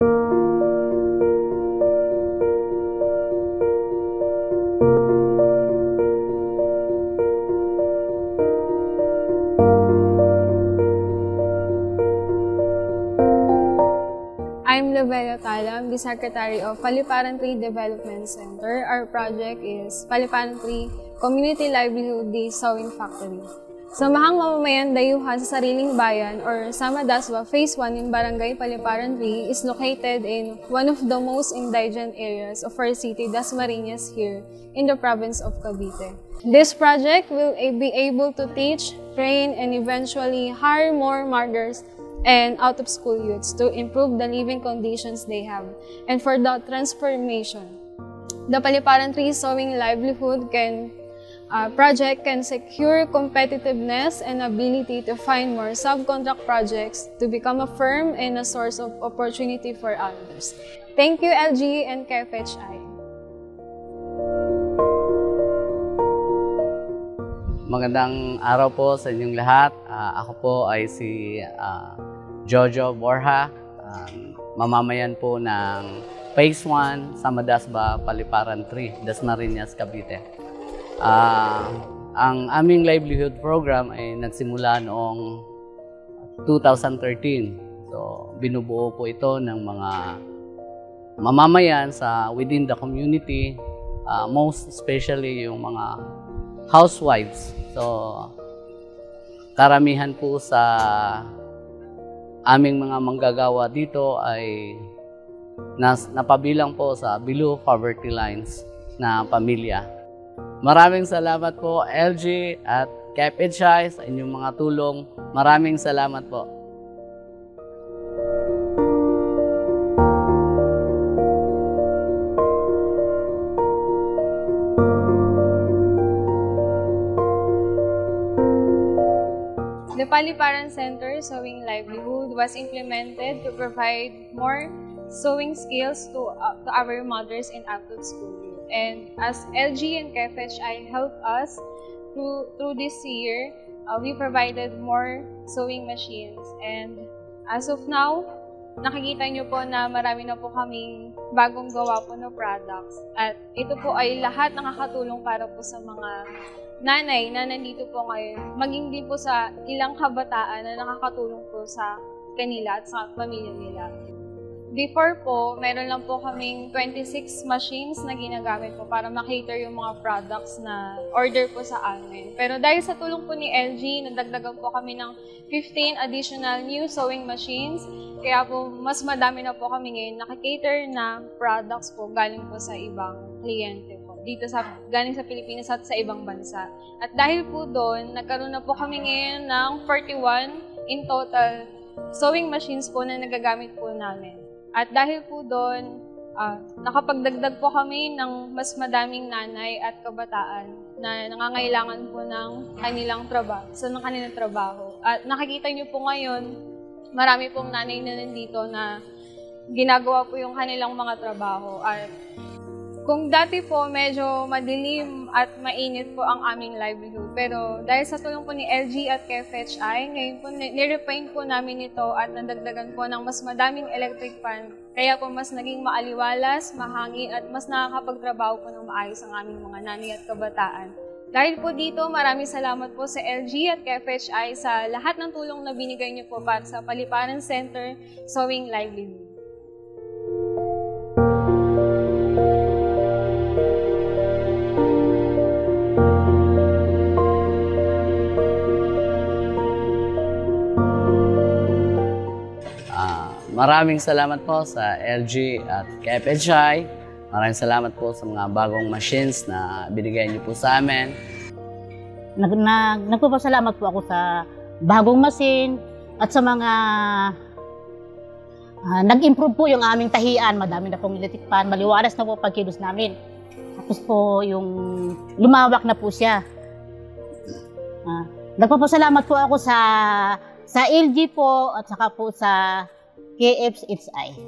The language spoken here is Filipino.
I'm Lovella Tala, the Secretary of Paliparan 3 Development Center. Our project is Paliparan 3 Community Livelihood Day Sewing Factory. Samahang mamamayan dayuhan sa sariling bayan or Sama Daswa Phase 1 in Barangay Paliparan 3 is located in one of the most indigent areas of our city, Dasmariñas, here in the province of Cavite. This project will be able to teach, train, and eventually hire more mothers and out-of-school youths to improve the living conditions they have and for the transformation. The Paliparan 3 Sewing Livelihood project can secure competitiveness and ability to find more subcontract projects to become a firm and a source of opportunity for others. Thank you, LG and KFHI. Magandang araw po sa inyong lahat. Ako po ay si Jojo Borja, mamamayan po ng Phase 1, Sama Dasba, Paliparan 3, Dasmariñas, Cavite. Ang aming livelihood program ay nagsimula noong 2013. So, binubuo po ito ng mga mamamayan within the community, most especially yung mga housewives. So, karamihan po sa aming mga manggagawa dito ay napabilang po sa below poverty lines na pamilya. Maraming salamat po LG at KFHI sa inyong mga tulong. Maraming salamat po. The Paliparan Center Sewing Livelihood was implemented to provide more sewing skills to our mothers and out-of-school youth. And as LG and KFHI helped us through this year, we provided more sewing machines. And as of now, nakikita nyo po na marami na po kaming bagong gawa po na products. At ito po ay lahat nakakatulong para po sa mga nanay na nandito po ngayon, maging din po sa ilang kabataan na nakakatulong po sa kanila at sa pamilya nila. Before po, meron lang po kaming 26 machines na ginagamit po para makater yung mga products na order po sa amin. Pero dahil sa tulong po ni LG, nadagdagan po kami ng 15 additional new sewing machines. Kaya po, mas madami na po kami ngayon nakikater na products po galing po sa ibang kliyente po. Galing sa Pilipinas at sa ibang bansa. At dahil po doon, nagkaroon na po kami ngayon ng 41 in total sewing machines po na nagagamit po namin. At dahil po doon, nakapagdagdag po kami ng mas madaming nanay at kabataan na nangangailangan po ng kanilang trabaho. At nakikita niyo po ngayon, marami pong nanay na nandito na ginagawa po yung kanilang mga trabaho. At kung dati po medyo madilim at mainit po ang aming livelihood, pero dahil sa tulong po ni LG at KFHI, ngayon po nirefine po namin ito at nadagdagan po ng mas madaming electric fan. Kaya po mas naging maaliwalas, mahangin at mas nakakapagtrabaho po ng maayos ang aming mga nanay at kabataan. Dahil po dito, maraming salamat po sa LG at KFHI sa lahat ng tulong na binigay niyo po para sa Paliparan Center Sewing Livelihood. Maraming salamat po sa LG at KFHI. Maraming salamat po sa mga bagong machines na binigay niyo po sa amin. Nagpapasalamat po ako sa bagong machine at sa mga nag-improve po yung aming tahian. Madami na pong electric fan, maliwalas na po pagkilos namin. Tapos po yung lumawak na po siya. Nagpapasalamat po ako sa LG po at saka po sa KFHI.